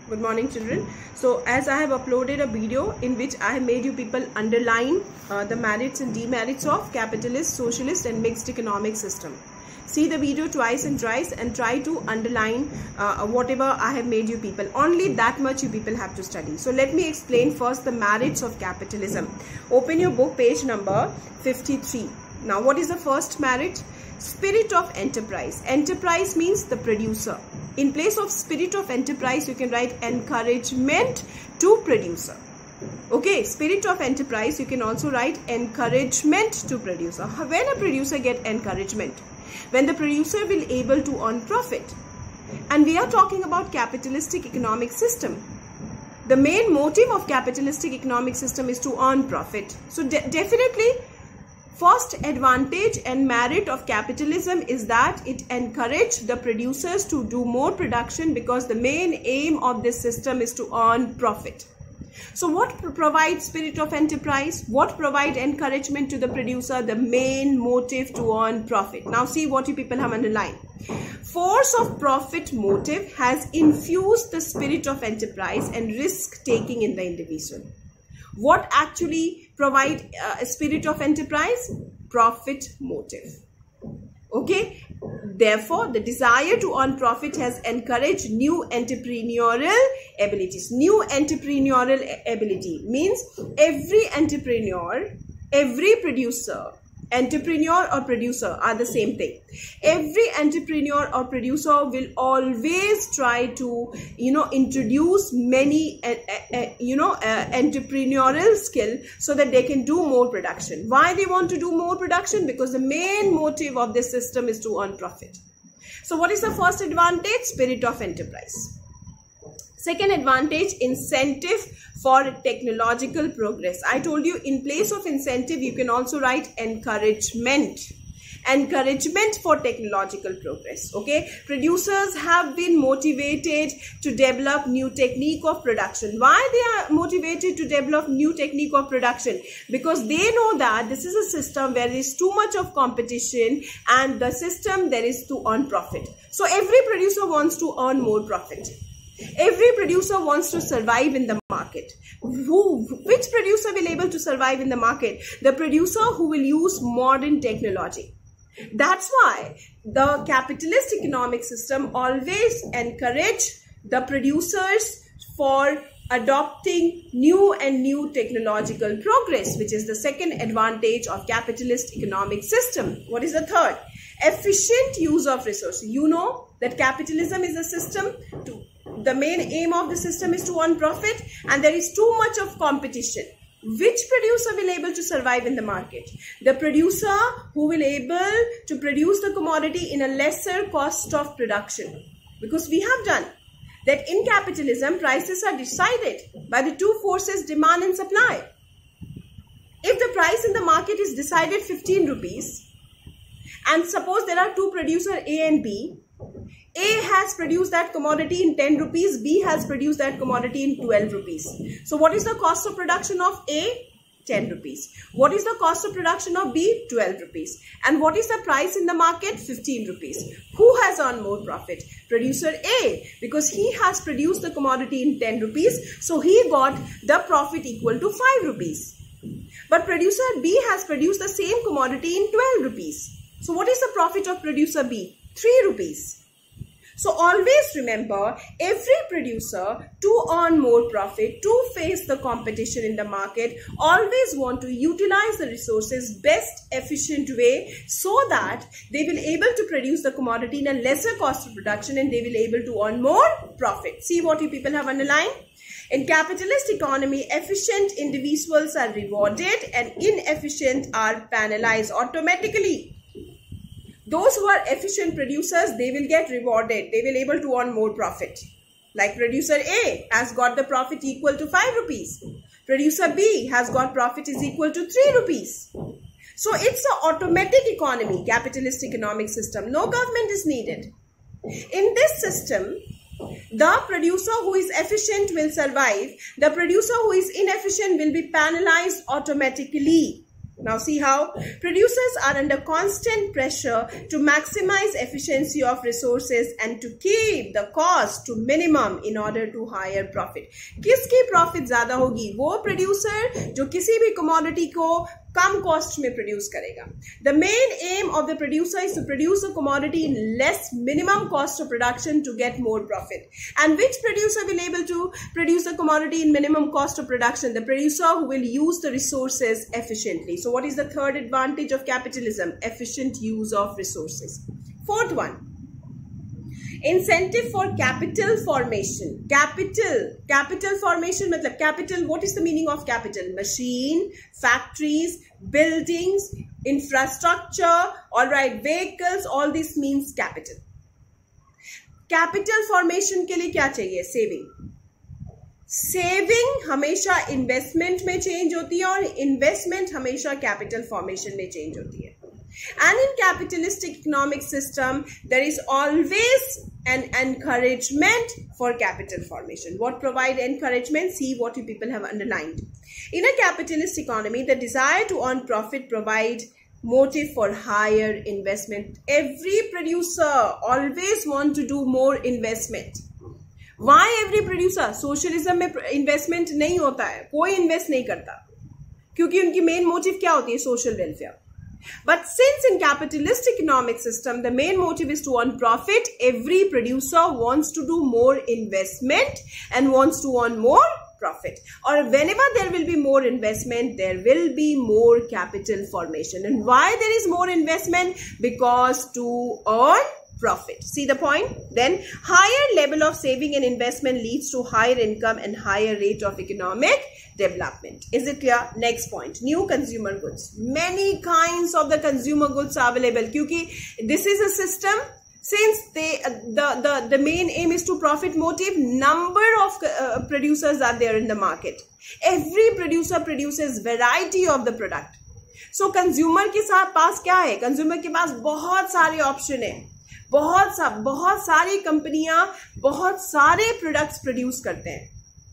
Good morning, children. So as I have uploaded a video in which I have made you people underline the merits and demerits of capitalist, socialist and mixed economic system. See the video twice and thrice and try to underline whatever I have made you people. Only that much you people have to study. So let me explain first the merits of capitalism. Open your book, page number 53. Now what is the first merit? Spirit of enterprise. Enterprise means the producer. In place of spirit of enterprise, you can write encouragement to producer. Okay, spirit of enterprise, you can also write encouragement to producer. When a producer get encouragement, when the producer will able to earn profit. And we are talking about capitalistic economic system. The main motive of capitalistic economic system is to earn profit. So definitely, first advantage and merit of capitalism is that it encourages the producers to do more production because the main aim of this system is to earn profit. So what provides spirit of enterprise? What provides encouragement to the producer? The main motive to earn profit. Now see what you people have underlined. Force of profit motive has infused the spirit of enterprise and risk taking in the individual. What actually provide a spirit of enterprise? Profit motive. Okay. Therefore, the desire to earn profit has encouraged new entrepreneurial abilities. New entrepreneurial ability means every entrepreneur, every producer, entrepreneur or producer are the same thing. Every entrepreneur or producer will always try to introduce many entrepreneurial skill so that they can do more production. Why they want to do more production? Because the main motive of this system is to earn profit. So what is the first advantage? Spirit of enterprise. Second advantage, incentive for technological progress. I told you in place of incentive, you can also write encouragement. Encouragement for technological progress. Okay, producers have been motivated to develop new technique of production. Why they are motivated to develop new technique of production? Because they know that this is a system where there is too much of competition and the system there is to earn profit. So every producer wants to earn more profit. Every producer wants to survive in the market. Which producer will able to survive in the market? The producer who will use modern technology. That's why the capitalist economic system always encourage the producers for adopting new technological progress, which is the second advantage of capitalist economic system. What is the third? Efficient use of resources. You know that capitalism is a system the main aim of the system is to earn profit and there is too much of competition. Which producer will able to survive in the market? The producer who will able to produce the commodity in a lesser cost of production. Because we have done that in capitalism, prices are decided by the two forces, demand and supply. If the price in the market is decided 15 rupees and suppose there are two producers A and B, A has produced that commodity in 10 rupees, B has produced that commodity in 12 rupees. So what is the cost of production of A? 10 rupees. What is the cost of production of B? 12 rupees. And what is the price in the market? 15 rupees. Who has earned more profit? Producer A, because he has produced the commodity in 10 rupees. So he got the profit equal to 5 rupees. But producer B has produced the same commodity in 12 rupees. So what is the profit of producer B? 3 rupees. So always remember, every producer to earn more profit, to face the competition in the market, always want to utilize the resources best efficient way so that they will able to produce the commodity in a lesser cost of production and they will able to earn more profit. See what you people have underlined? In capitalist economy, efficient individuals are rewarded and inefficient are penalized automatically. Those who are efficient producers, they will get rewarded. They will able to earn more profit. Like producer A has got the profit equal to 5 rupees. Producer B has got profit is equal to 3 rupees. So it's an automatic economy, capitalist economic system. No government is needed. In this system, the producer who is efficient will survive. The producer who is inefficient will be penalized automatically. Now see how producers are under constant pressure to maximize efficiency of resources and to keep the cost to minimum in order to higher profit. किसकी profit ज़्यादा होगी? वो producer जो किसी भी commodity को कम cost में produce करेगा. The main aim of the producer is to produce a commodity in less minimum cost of production to get more profit. And which producer will able to produce a commodity in minimum cost of production? The producer who will use the resources efficiently. So what is the third advantage of capitalism? Efficient use of resources. Fourth one, incentive for capital formation. Capital formation matlab capital, what is the meaning of capital? Machine, factories, buildings, infrastructure, all right, vehicles, all this means capital. Capital formation के लिए क्या चाहिए? Saving हमेशा investment में change होती है और investment हमेशा कैपिटल फॉर्मेशन में चेंज होती है. And in capitalistic economic system, there is always an encouragement for capital formation. What provide encouragement? See what you people have underlined. In a capitalist economy, the desire to earn profit provide motive for higher investment. Every producer always want to do more investment. Why every producer? Socialism में investment नहीं होता है, कोई invest नहीं करता, क्योंकि उनकी main motive क्या होती है? Social welfare. But since in capitalist economic system the main motive is to earn profit, every producer wants to do more investment and wants to earn more profit. Or whenever there will be more investment, there will be more capital formation. And why there is more investment? Because to earn profit. See the point? Then higher level of saving and investment leads to higher income and higher rate of economic development. Is it clear? Next point, new consumer goods. Many kinds of the consumer goods are available. Kyunki this is a system, since the main aim is to profit motive, number of producers are there in the market. Every producer produces variety of the product. So consumer के पास क्या है? Consumer के पास बहुत सारे option है, बहुत सारी कंपनियां बहुत सारे प्रोडक्ट्स प्रोड्यूस करते हैं.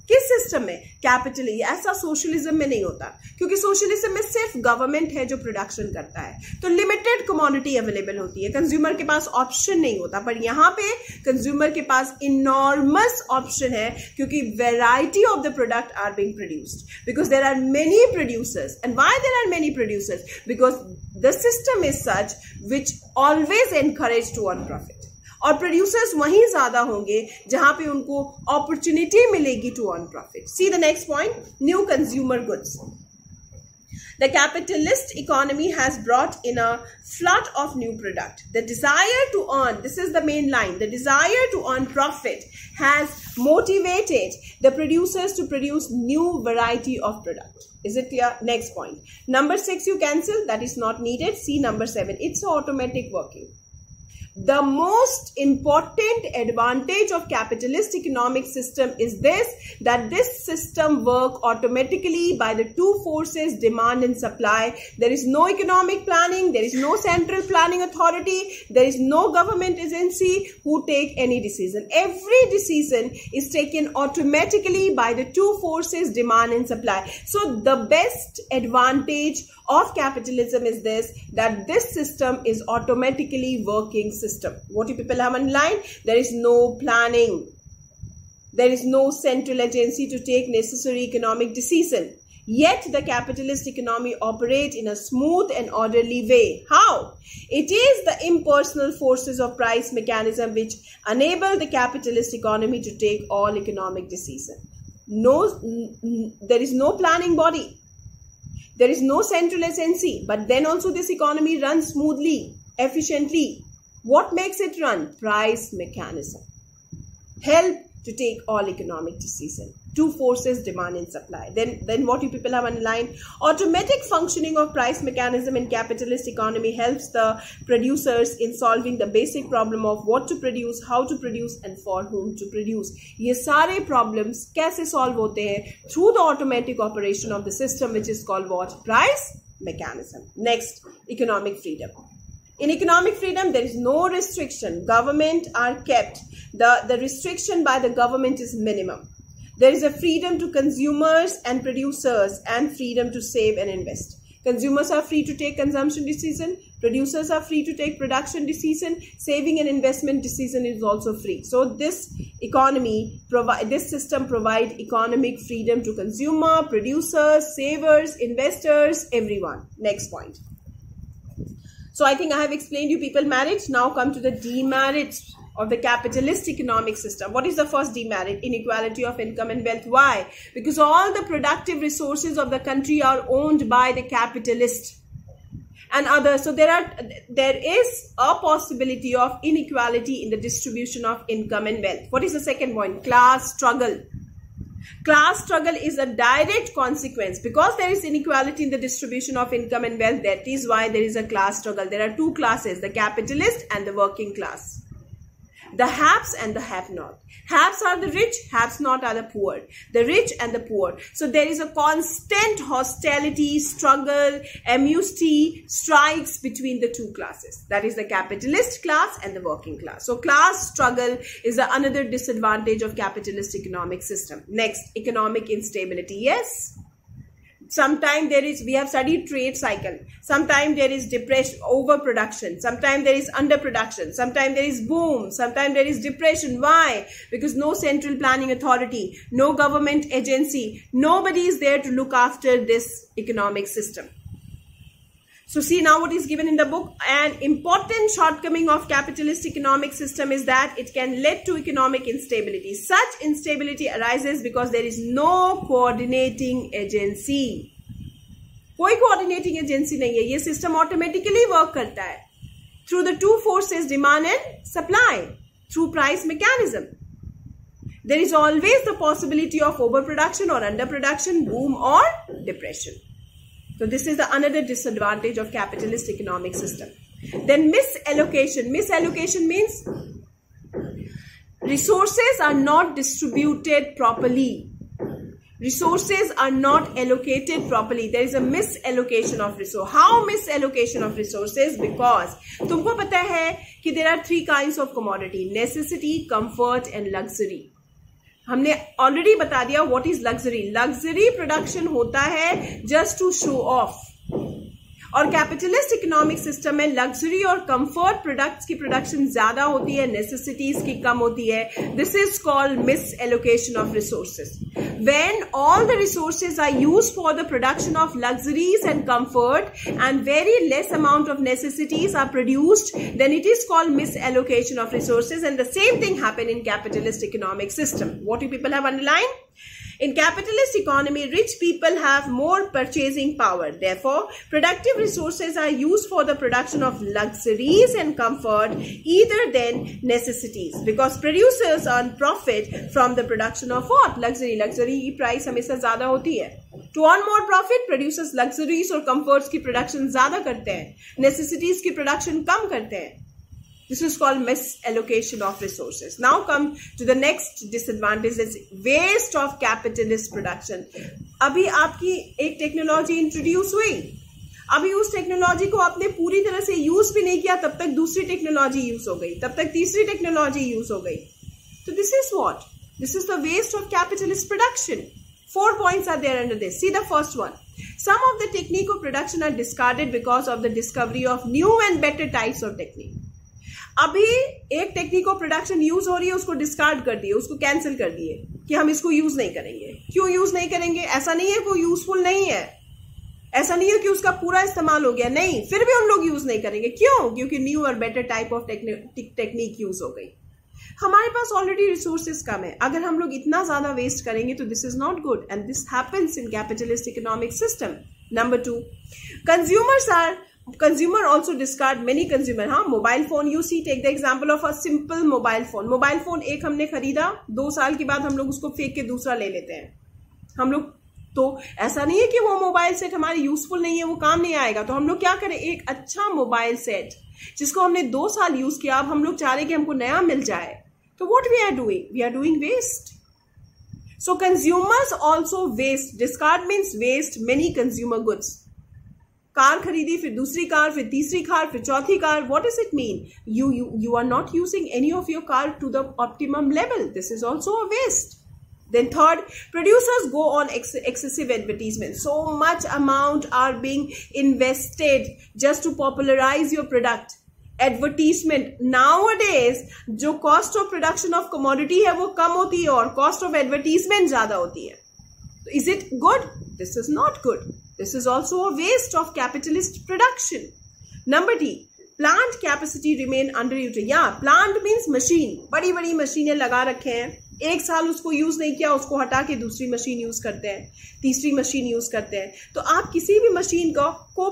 किस सिस्टम में? कैपिटल. ऐसा सोशलिज्म में नहीं होता, क्योंकि सोशलिज्म में सिर्फ गवर्नमेंट है जो प्रोडक्शन करता है, तो लिमिटेड कमोडिटी अवेलेबल होती है, कंज्यूमर के पास ऑप्शन नहीं होता. पर यहाँ पे कंज्यूमर के पास इनॉर्मस ऑप्शन है, क्योंकि variety of the product are being produced, because there are many producers. And why there are many producers? Because the system is such which always encourage to earn profit. और producers वहीं ज्यादा होंगे जहां पे उनको opportunity मिलेगी to earn profit. See the next point, new consumer goods. The capitalist economy has brought in a flood of new product. The desire to earn, this is the main line, the desire to earn profit has motivated the producers to produce new variety of product. Is it clear? Next point. Number 6 you cancel, that is not needed. See number 7, it's automatic working. The most important advantage of capitalist economic system is this, that this system work automatically by the two forces, demand and supply. There is no economic planning, there is no central planning authority, there is no government agency who take any decision. Every decision is taken automatically by the two forces, demand and supply. So the best advantage of capitalism is this, that this system is automatically working system. What do people have underlined? There is no planning, there is no central agency to take necessary economic decision, yet the capitalist economy operates in a smooth and orderly way. How? It is the impersonal forces of price mechanism which enable the capitalist economy to take all economic decisions. There is no planning body, there is no central agency, but then also this economy runs smoothly, efficiently. What makes it run? Price mechanism. Help to take all economic decisions. Two forces, demand and supply. Then what you people have underlined? Automatic functioning of price mechanism in capitalist economy helps the producers in solving the basic problem of what to produce, how to produce and for whom to produce. ये सारे problems कैसे solve होते हैं? Through the automatic operation of the system, which is called what? Price mechanism. Next, economic freedom. In economic freedom, there is no restriction. Government are kept. The restriction by the government is minimum. There is a freedom to consumers and producers and freedom to save and invest. Consumers are free to take consumption decision. Producers are free to take production decision. Saving and investment decision is also free. So this this system provide economic freedom to consumer, producers, savers, investors, everyone. Next point. So I think I have explained you people merits. Now come to the demerits of the capitalist economic system. What is the first demerit? Inequality of income and wealth. Why? Because all the productive resources of the country are owned by the capitalist and others. So there is a possibility of inequality in the distribution of income and wealth. What is the second point? Class struggle. Class struggle is a direct consequence. Because there is inequality in the distribution of income and wealth, that is why there is a class struggle. There are two classes, the capitalist and the working class. The haves and the have-not. Haves are the rich, have-not are the poor. The rich and the poor. So there is a constant hostility, struggle, amnesty, strikes between the two classes. That is the capitalist class and the working class. So class struggle is another disadvantage of capitalist economic system. Next, economic instability. Yes. Sometimes we have studied trade cycle. Sometimes there is depression, overproduction. Sometimes there is underproduction. Sometimes there is boom. Sometimes there is depression. Why? Because no central planning authority, no government agency, nobody is there to look after this economic system. So see now what is given in the book. An important shortcoming of capitalist economic system is that it can lead to economic instability. Such instability arises because there is no coordinating agency. कोई coordinating agency नहीं है. ये system automatically work करता है through the two forces, demand and supply, through price mechanism. There is always the possibility of overproduction or underproduction, boom or depression. So this is another disadvantage of capitalist economic system. Then misallocation. Misallocation means resources are not distributed properly. Resources are not allocated properly. There is a misallocation of resources. How misallocation of resources? Because तुमको पता है कि there are three kinds of commodity: necessity, comfort and luxury. हमने already बता दिया what is luxury. Luxury production होता है just to show off. और कैपिटलिस्ट इकोनॉमिक सिस्टम में लग्जरी और कंफर्ट प्रोडक्ट्स की प्रोडक्शन ज्यादा होती है, नेसेसिटीज की कम होती है. This is called miss allocation of resources. When all the resources are used for the production of luxuries and comfort and very less amount of necessities are produced, then it is called misallocation of resources. And the same thing happen in capitalist economic system. What do people have underlined? In capitalist economy, rich people have more purchasing power. Therefore, productive resources are used for the production of luxuries and comfort either than necessities. Because producers earn profit from the production of what? Luxury. Luxury की price हमेशा ज़्यादा होती है. To earn more profit, producers luxuries और comforts की production ज़्यादा करते हैं. Necessities की production कम करते हैं. This is called misallocation of resources. Now come to the next disadvantage, is waste of capitalist production. अभी आपकी एक टेक्नोलॉजी इंट्रोड्यूस हुई, अभी उस टेक्नोलॉजी को आपने पूरी तरह से यूज भी नहीं किया, तब तक दूसरी टेक्नोलॉजी यूज हो गई, तब तक तीसरी टेक्नोलॉजी यूज हो गई. So this is what? This is the waste of capitalist production. 4 points are there under this. See the first one. Some of the technique of production are discarded because of the discovery of new and better types of technique. अभी एक technique of production use हो रही है, उसको discard कर दिए, उसको cancel कर दिए कि हम इसको यूज नहीं करेंगे. क्यों यूज नहीं करेंगे? ऐसा नहीं है कोई यूजफुल नहीं है, ऐसा नहीं है कि उसका पूरा इस्तेमाल हो गया, नहीं, फिर भी हम लोग यूज नहीं करेंगे. क्यों? क्योंकि न्यू और better type of technique use हो गई. हमारे पास ऑलरेडी रिसोर्सेज कम है, अगर हम लोग इतना ज्यादा वेस्ट करेंगे तो this is not good and this happens in capitalist economic system. Number 2, consumer also discard many consumer. हाँ, mobile phone, you see, take the example of a simple mobile phone. Mobile phone एक हमने खरीदा, 2 साल के बाद हम लोग उसको फेंक के दूसरा ले लेते हैं. हम लोग तो ऐसा नहीं है कि वो मोबाइल सेट हमारे यूजफुल नहीं है, वो काम नहीं आएगा, तो हम लोग क्या करें, एक अच्छा मोबाइल सेट जिसको हमने 2 साल यूज किया, अब हम लोग चाह रहे हैं कि हमको नया मिल जाए, तो what we are doing waste. So consumers also waste. Discard means waste many consumer goods. Car खरीदी, फिर दूसरी कार, फिर तीसरी कार, फिर चौथी car. What does it mean? You are not using any of your car to the optimum level. This is also a waste. Then third, producers go on excessive advertisement. So much amount are being invested just to popularize your product. Advertisement nowadays, जो cost of production of commodity है वो कम होती है और cost of advertisement ज़्यादा होती है. Is it good? This is not good. This is also a waste of capitalist production. Number D, plant capacity remain underutilized. Yeah, plant means machine. बड़ी बड़ी मशीनें लगा रखे हैं, एक साल उसको यूज नहीं किया, उसको हटा के दूसरी मशीन यूज करते हैं, तीसरी मशीन यूज करते हैं. तो आप किसी भी मशीन को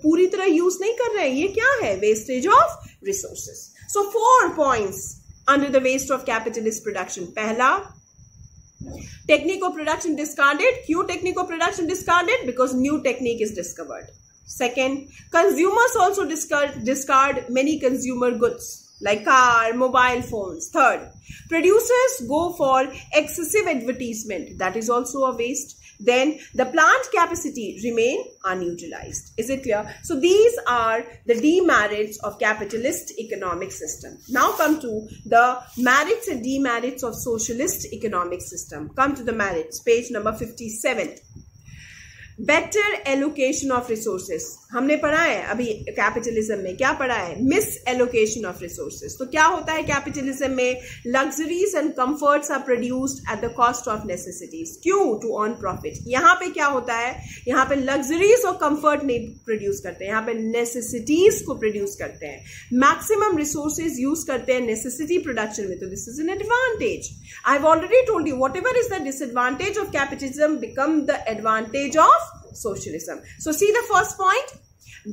पूरी तरह यूज नहीं कर रहे हैं. ये क्या है? Wastage of resources. So 4 points under the waste of capitalist production. पहला, technique of production discarded. क्यों technique of production discarded? Because new technique is discovered. Second, consumers also discard many consumer goods like car, mobile phones. Third, producers go for excessive advertisement. That is also a waste. Then the plant capacity remain unutilized. Is it clear? So these are the demerits of capitalist economic system. Now come to the merits and demerits of socialist economic system. Come to the merits, page number 57. Better allocation of resources. हमने पढ़ा है अभी capitalism में, क्या पढ़ा है? Misallocation of resources. तो क्या होता है कैपिटलिज्म में? Luxuries and comforts are produced at the cost of necessities. क्यों? To earn profit. यहाँ पे क्या होता है? यहाँ पे लग्जरीज और कंफर्ट नहीं प्रोड्यूस करते हैं, यहाँ पे नेसेसिटीज को प्रोड्यूस करते हैं. मैक्सिमम रिसोर्सेज यूज करते हैं नेसेसिटी प्रोडक्शन में. तो this is an advantage. I have already told you what ever is the disadvantage of capitalism become the advantage of socialism. So see the first point,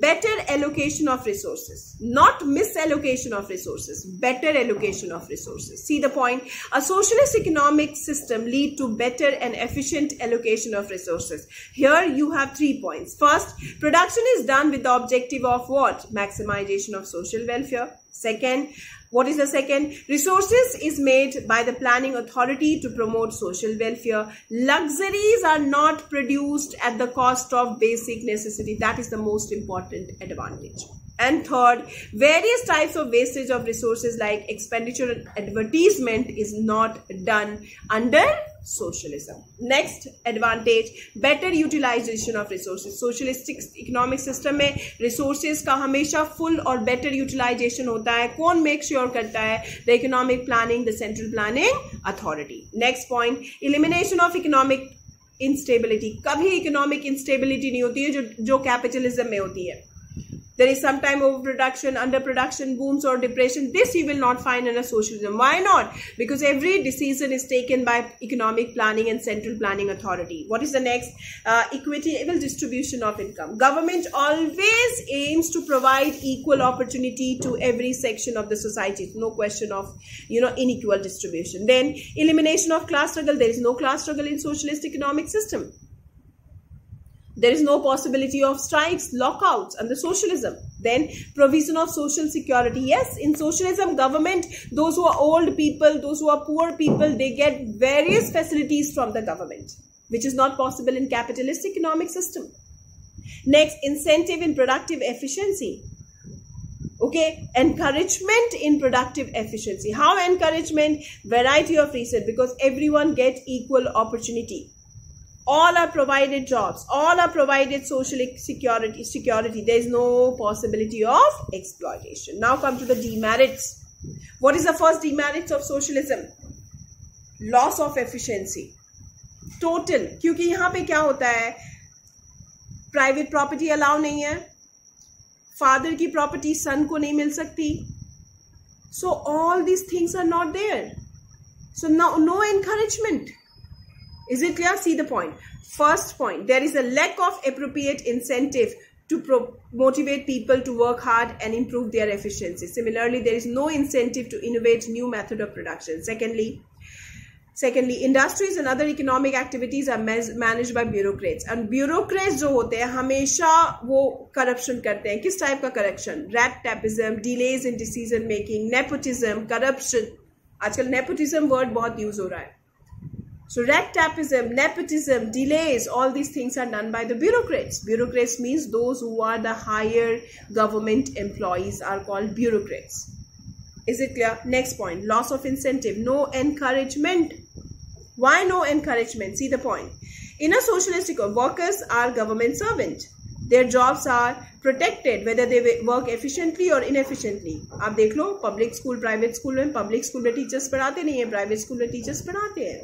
better allocation of resources, not misallocation of resources, better allocation of resources. See the point, a socialist economic system lead to better and efficient allocation of resources. Here you have 3 points. First, production is done with the objective of what? Maximization of social welfare. Second, what is the second? Resources is made by the planning authority to promote social welfare. Luxuries are not produced at the cost of basic necessity. That is the most important advantage. And third, various types of wastage of resources like expenditure and advertisement is not done under socialism. Next advantage, better utilization of resources. Socialistic economic system में resources का हमेशा full और better utilization होता है. कौन make sure करता है? The economic planning, the central planning authority. Next point, elimination of economic instability. कभी economic instability नहीं होती है जो capitalism में होती है. There is sometime overproduction, underproduction, booms or depression. This you will not find in a socialism. Why not? Because every decision is taken by economic planning and central planning authority. What is the next? Equitable distribution of income. Government always aims to provide equal opportunity to every section of the society. No question of, unequal distribution. Then elimination of class struggle. There is no class struggle in socialist economic system. There is no possibility of strikes, lockouts under socialism. Then provision of social security. Yes, in socialism, government, those who are old people, those who are poor people, they get various facilities from the government, which is not possible in capitalist economic system. Next, incentive in productive efficiency. Okay, encouragement in productive efficiency. How encouragement? Variety of reason, because everyone gets equal opportunity. All are provided jobs, all are provided social security. There is no possibility of exploitation. Now come to the demerits. What is the first demerits of socialism? Loss of efficiency. Total. क्योंकि यहाँ पे क्या होता है? Private property allow नहीं है. Father की property son को नहीं मिल सकती. So all these things are not there. So no encouragement. Is it clear? See the point. First point, there is a lack of appropriate incentive to motivate people to work hard and improve their efficiency. Similarly, there is no incentive to innovate new method of production. Secondly, industries and other economic activities are managed by bureaucrats. And bureaucrats जो होते हैं हमेशा वो corruption करते हैं. किस type का corruption? Rat tapism, delays in decision making, nepotism, corruption. आजकल nepotism word बहुत use हो रहा है. So rat-tapism, nepotism, delays, all these things are done by the bureaucrats. Bureaucrats means those who are the higher government employees are called bureaucrats. Is it clear? Next point, loss of incentive, no encouragement. Why no encouragement? See the point. In a socialistic, workers are government servant. Their jobs are protected whether they work efficiently or inefficiently. आप देख लो, public school, private school में, public school में teachers पढ़ाते नहीं है, private school में teachers पढ़ाते हैं.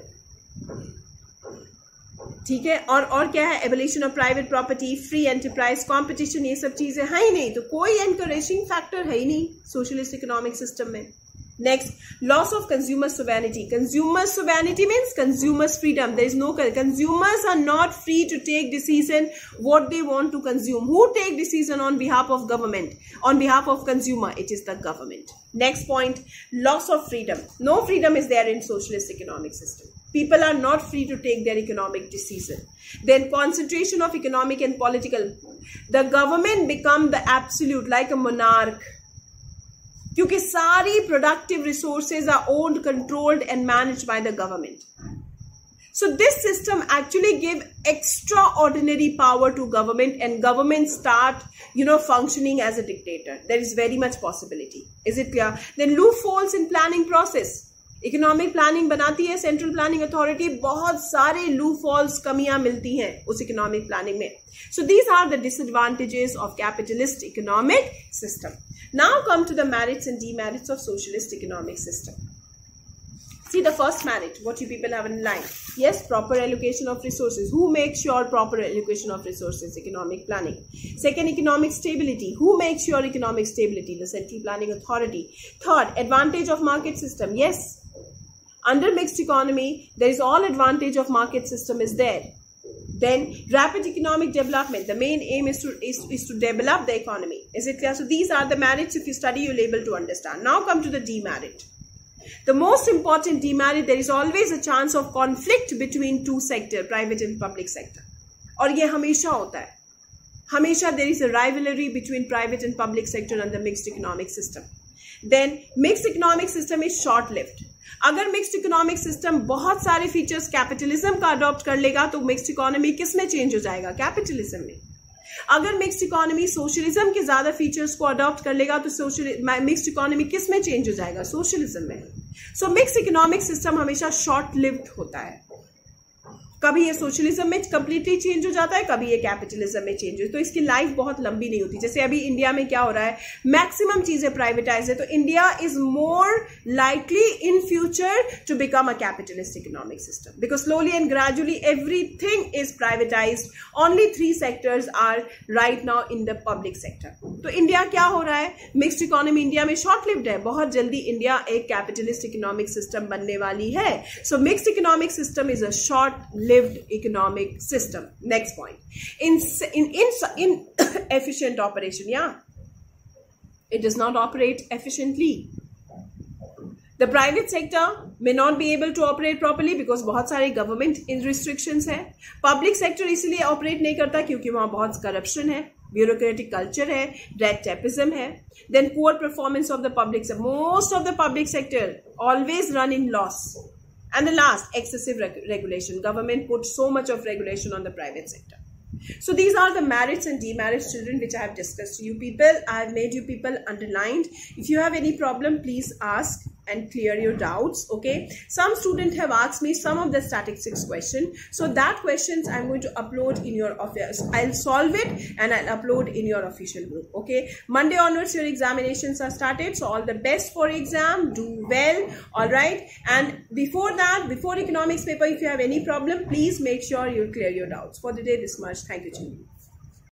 ठीक है. और क्या है? Abolition of private property, free enterprise, competition, ये सब चीजें है ही नहीं. तो कोई एनकरेजिंग फैक्टर है ही नहीं सोशलिस्ट इकोनॉमिक सिस्टम में. Next, loss of consumer sovereignty. Consumer sovereignty means consumers' freedom. There is no, consumers are not free to take decision what they want to consume. Who take decision on behalf of government? On behalf of consumer, it is the government. Next point, loss of freedom. No freedom is there in socialist economic system. People are not free to take their economic decision. Then concentration of economic and political. The government become the absolute, like a monarch. क्योंकि सारी productive resources are owned, controlled and managed by the government. So this system actually give extraordinary power to government, and government start, functioning as a dictator. There is very much possibility. Is it clear? Then loopholes in planning process. Economic planning बनाती है central planning authority, बहुत सारे loopholes, कमियां मिलती हैं उस economic planning में. So these are the disadvantages of capitalist economic system. Now come to the merits and demerits of socialist economic system. See the first merit, what you people have in line. Yes, proper allocation of resources. Who makes sure proper allocation of resources? Economic planning. Second, economic stability. Who makes sure economic stability? The central planning authority. Third, advantage of market system. Yes, under mixed economy, there is all advantage of market system is there. Then rapid economic development. The main aim is to develop the economy. Is it clear? So these are the merits. If you study, you'll be able to understand. Now come to the demerit. The most important demerit, there is always a chance of conflict between two sectors, private and public sector. और ये हमेशा होता है. हमेशा there is a rivalry between private and public sector under mixed economic system. Then mixed economic system is short-lived. अगर mixed economic system बहुत सारे features capitalism का adopt कर लेगा तो mixed economy किस में change हो जाएगा? Capitalism में. अगर मिक्स्ड इकोनॉमी सोशलिज्म के ज्यादा फीचर्स को अडॉप्ट कर लेगा तो मिक्स्ड इकोनॉमी किस में चेंज हो जाएगा? सोशलिज्म में. सो मिक्स्ड इकोनॉमिक सिस्टम हमेशा शॉर्ट लिव्ड होता है. कभी ये सोशलिज्म में कंप्लीटली चेंज हो जाता है, कभी ये कैपिटलिज्म में चेंज हो, तो इसकी लाइफ बहुत लंबी नहीं होती. जैसे अभी इंडिया में क्या हो रहा है, मैक्सिमम चीजें प्राइवेटाइज है, तो India is more likely in future to become a capitalist economic system because slowly and gradually everything is privatised. Only 3 sectors are right now in the public sector. तो India क्या हो रहा है, mixed economy India में short lived है. बहुत जल्दी India एक कैपिटलिस्ट इकोनॉमिक सिस्टम बनने वाली है. So mixed economic system is a short lived economic system. Next point, in efficient operation, it does not operate efficiently. The private sector may not be able to operate properly because बहुत सारे government restrictions है. Public sector इसलिए operate नहीं करता क्योंकि वहाँ बहुत corruption है, bureaucratic culture है, red tapeism है. Then poor performance of the public sector. Most of the public sector always run in loss. And the last, excessive regulation. Government puts so much of regulation on the private sector. So these are the merits and demerits, children, which I have discussed to you people. I have made you people underlined. If you have any problem, please ask and clear your doubts. Okay. Some students have asked me some of the statistics question. So that questions I'm going to upload in your office. I'll solve it and I'll upload in your official group. Okay. Monday onwards, your examinations are started. So all the best for exam. Do well. All right. And before that, before economics paper, if you have any problem, please make sure you clear your doubts. For the day, this much. Thank you, children.